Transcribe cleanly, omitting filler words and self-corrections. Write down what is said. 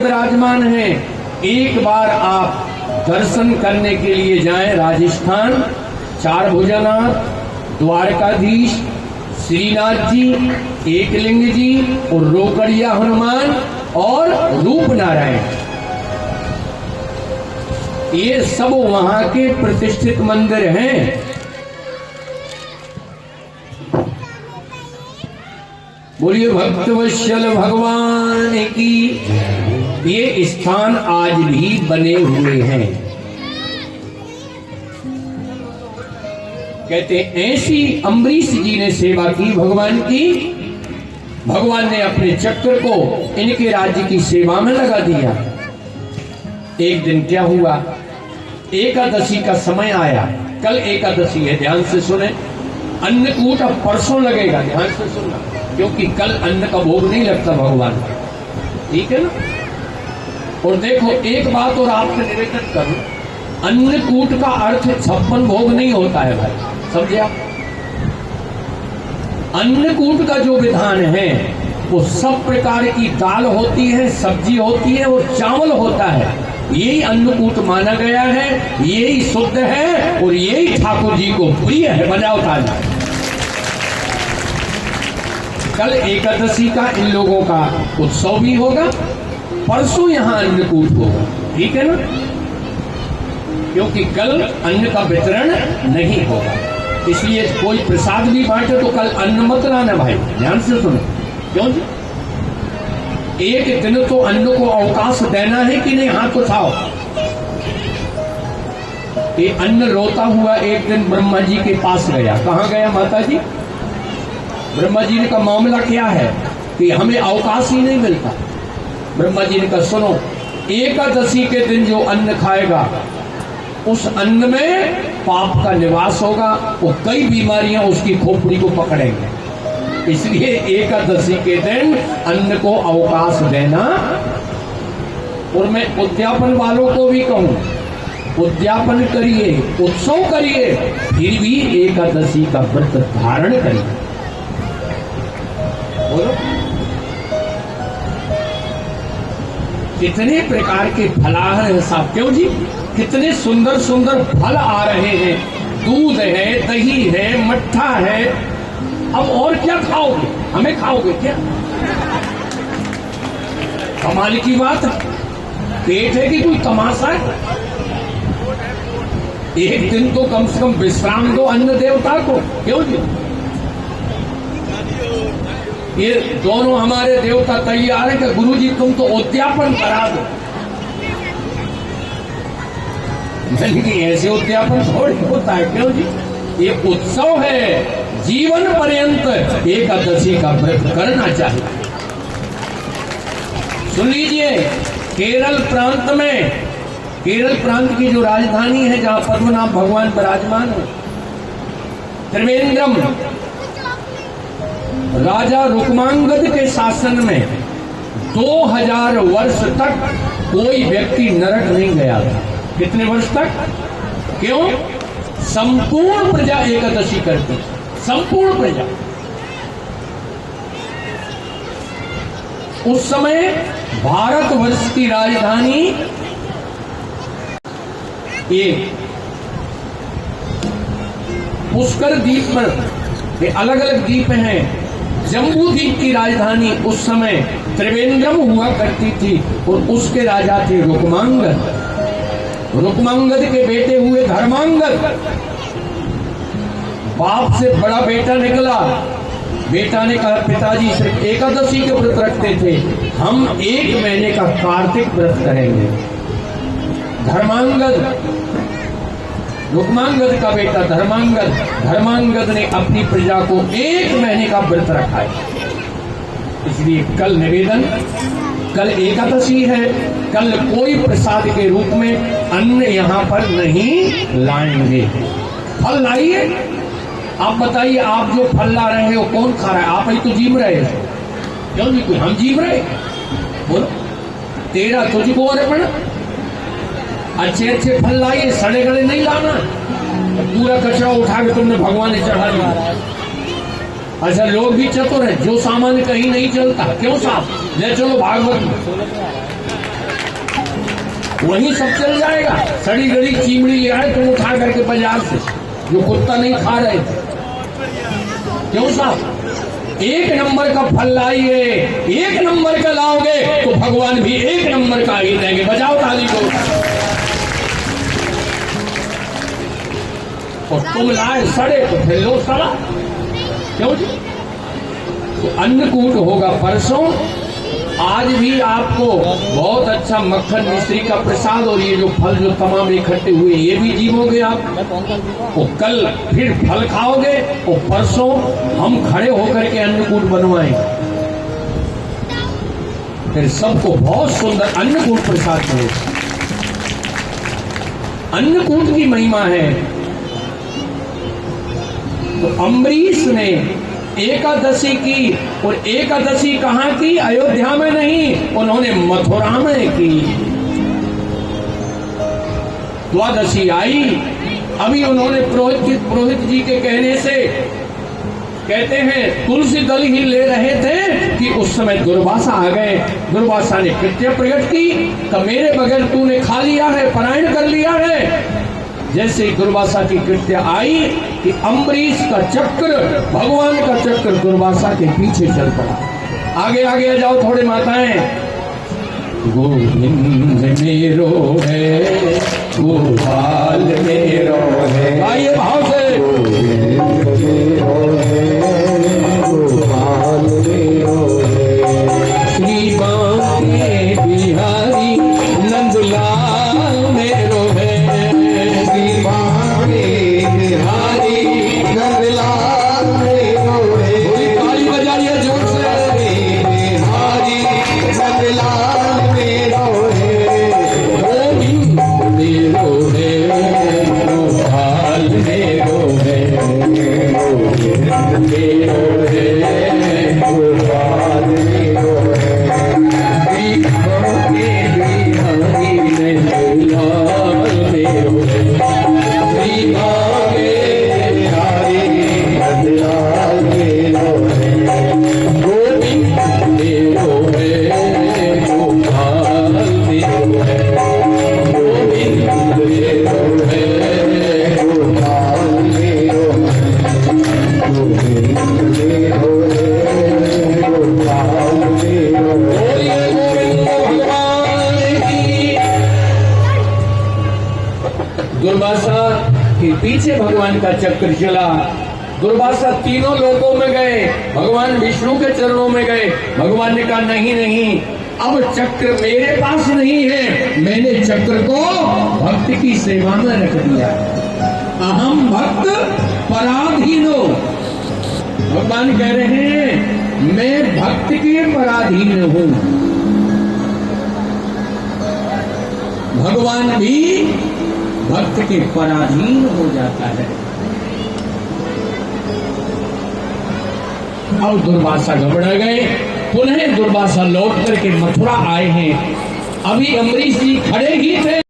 विराजमान हैं। एक बार आप दर्शन करने के लिए जाएं राजस्थान, चार भुजनाथ, द्वारकाधीश, श्रीनाथ जी, एकलिंग जी और रोकड़िया हनुमान और रूप नारायण, ये सब वहां के प्रतिष्ठित मंदिर हैं। बोलिए भक्तवत्सल भगवान की। ये स्थान आज भी बने हुए हैं। कहते ऐसी अम्बरीश जी ने सेवा की भगवान की, भगवान ने अपने चक्र को इनके राज्य की सेवा में लगा दिया। एक दिन क्या हुआ, एकादशी का समय आया। कल एकादशी है, ध्यान से सुने। अन्नकूट अब परसों लगेगा, ध्यान से सुनना, क्योंकि कल अन्न का भोग नहीं लगता भगवान का, ठीक है ना। और देखो एक बात और आपसे निवेदन करूं, अन्नकूट का अर्थ 56 भोग नहीं होता है भाई, समझे आप। अन्नकूट का जो विधान है वो सब प्रकार की दाल होती है, सब्जी होती है और चावल होता है। यही अन्नकूट माना गया है, यही शुद्ध है और यही ठाकुर जी को प्रिय है। बजाओ ताली। कल एकादशी का इन लोगों का उत्सव भी होगा, परसों यहां अन्नकूट होगा, ठीक है ना, क्योंकि कल अन्न का वितरण नहीं होगा। इसलिए कोई प्रसाद भी बांटे तो कल अन्न मत लाना भाई, ध्यान से सुनो। क्यों जी? एक दिन तो अन्न को अवकाश देना है कि नहीं, हाथ उठाओ। ये अन्न रोता हुआ एक दिन ब्रह्मा जी के पास गया। कहाँ गया माता जी? ब्रह्मा जी ने कहा मामला क्या है कि हमें अवकाश ही नहीं मिलता। ब्रह्मा जी ने कहा सुनो, एकादशी के दिन जो अन्न खाएगा उस अन्न में पाप का निवास होगा, वो कई बीमारियां उसकी खोपड़ी को पकड़ेंगे। इसलिए एकादशी के दिन अन्न को अवकाश देना। और मैं उद्यापन वालों को भी कहूं, उद्यापन करिए, उत्सव करिए, फिर भी एकादशी का व्रत धारण करिए। बोलो, कितने प्रकार के फलाहार है साहब। क्यों जी? कितने सुंदर सुंदर फल आ रहे हैं, दूध है, दही है, मट्ठा है। अब और क्या खाओगे? हमें खाओगे क्या? कमाल की बात, पेट है कि कोई तमाशा है? एक दिन तो कम से कम विश्राम दो अन्न देवता को। क्यों जी? ये दोनों हमारे देवता तैयार है कि गुरु जी तुम तो उद्यापन करा दो। ऐसे उद्यापन थोड़ी होता है। क्यों जी? ये उत्सव है, जीवन पर्यंत एकादशी का व्रत करना चाहिए। सुन लीजिए, केरल प्रांत में, केरल प्रांत की जो राजधानी है जहां पद्मनाभ भगवान विराजमान है, त्रिवेंद्रम, राजा रुक्मांगद के शासन में 2000 वर्ष तक कोई व्यक्ति नरक नहीं गया था। कितने वर्ष तक? क्यों? संपूर्ण प्रजा एकादशी करती, संपूर्ण प्रजा। उस समय भारतवर्ष की राजधानी ये पुष्कर द्वीप पर, ये अलग अलग द्वीप हैं। जम्बू द्वीप की राजधानी उस समय त्रिवेंद्रम हुआ करती थी और उसके राजा थे रुक्मांगद। रुक्मांगद के बेटे हुए धर्मांगद। बाप से बड़ा बेटा निकला। बेटा ने कहा पिताजी सिर्फ एकादशी के व्रत रखते थे, हम 1 महीने का कार्तिक व्रत करेंगे। धर्मांगद, रुक्मांगद का बेटा धर्मांगद, धर्मांगद ने अपनी प्रजा को 1 महीने का व्रत रखा है। इसलिए कल निवेदन, कल एकादशी है, कल कोई प्रसाद के रूप में अन्न यहाँ पर नहीं लाएंगे। फल लाइए। आप बताइए, आप जो फल ला रहे हो कौन खा रहा है? आप ही तो जीव रहे हो। क्यों जी? कोई हम जीव रहे? बोलो, तेरा तुझको अर्पण। अच्छे अच्छे फल लाइए, सड़े गले नहीं लाना। पूरा कचरा उठा के तुमने भगवान ने चढ़ा दिया। अच्छा, लोग भी चतुर हैं, जो सामान कहीं नहीं चलता, क्यों साहब? ले चलो भागवत में। वहीं सब चल जाएगा। सड़ी गड़ी चिमड़ी ले आए तुम उठा करके बाजार से, जो कुत्ता नहीं खा रहे थे। क्यों साहब? एक नंबर का फल लाइए, एक नंबर का लाओगे तो भगवान भी एक नंबर का ही देंगे। बजाओ ताली को। और तुम लाए सड़े तो फिर लो सड़ा। क्यों जी? तो अन्नकूट होगा परसों। आज भी आपको बहुत अच्छा मक्खन मिश्री का प्रसाद और ये जो फल जो तमाम इकट्ठे हुए ये भी जीवोगे आप। तो कल फिर फल खाओगे और परसों हम खड़े होकर के अन्नकूट बनवाएंगे। फिर सबको बहुत सुंदर अन्नकूट प्रसाद मिलेगा। अन्नकूट की महिमा है। तो अम्बरीश ने एकादशी की, और एकादशी कहां की? अयोध्या में नहीं, उन्होंने मथुरा में की। द्वादशी आई, अभी उन्होंने पुरोहित जी के कहने से, कहते हैं तुलसी दल ही ले रहे थे कि उस समय दुर्वासा आ गए। दुर्वासा ने कृत्य प्रकट की कि मेरे बगैर तूने खा लिया है, परायण कर लिया है। जैसे ही दुर्वासा की कृत्य आई कि अम्बरीश का चक्र, भगवान का चक्र दुर्वासा के पीछे चल पड़ा। आगे आगे आ जाओ थोड़े माताएं। गोविंद मेरो है, गोपाल मेरो है। आइए भाव से। गोविंद मेरो है, गोपाल मेरो है। श्री बांके बिहारी नंदलाल मेरो है। बिहारी नंदलाल मेरो है। ताली बजाइए जोर से। बिहारी नंदलाल मेरो है। गोविंद मेरो है, गोपाल मेरो है। गोविंद मेरो है, गोपाल मेरो है। बिहारी नंदलाल मेरो है। दुर्वासा के पीछे भगवान का चक्र चला। दुर्वासा तीनों लोकों में गए, भगवान विष्णु के चरणों में गए। भगवान ने कहा नहीं नहीं, अब चक्र मेरे पास नहीं है, मैंने चक्र को भक्त की सेवा में रख दिया। अहम भक्त पराधीनो। भगवान कह रहे हैं मैं भक्त के पराधीन हूं। भगवान भी भक्त के पराधीन हो जाता है। अब दुर्वासा घबरा गए। पुनः दुर्वासा लौट करके मथुरा आए हैं। अभी अम्बरीश जी खड़े ही थे।